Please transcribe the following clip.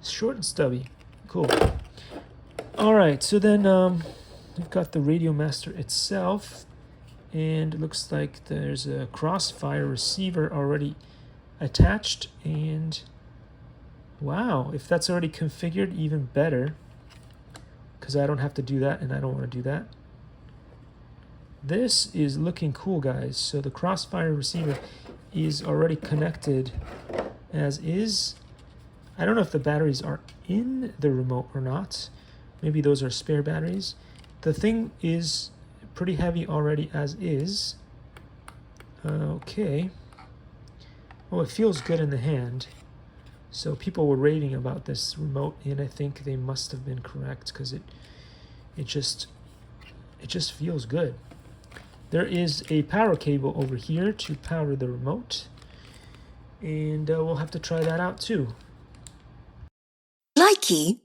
Short and stubby. Cool. All right, so then we've got the Radio Master itself, and it looks like there's a crossfire receiver already attached, and wow, if that's already configured, even better, because I don't have to do that, and I don't want to do that. This is looking cool, guys. So the crossfire receiver is already connected as is. I don't know if the batteries are in the remote or not. Maybe those are spare batteries. The thing is pretty heavy already as is. Okay. Oh, it feels good in the hand. So people were raving about this remote, and I think they must have been correct, because it just feels good. There is a power cable over here to power the remote, and we'll have to try that out too. Likey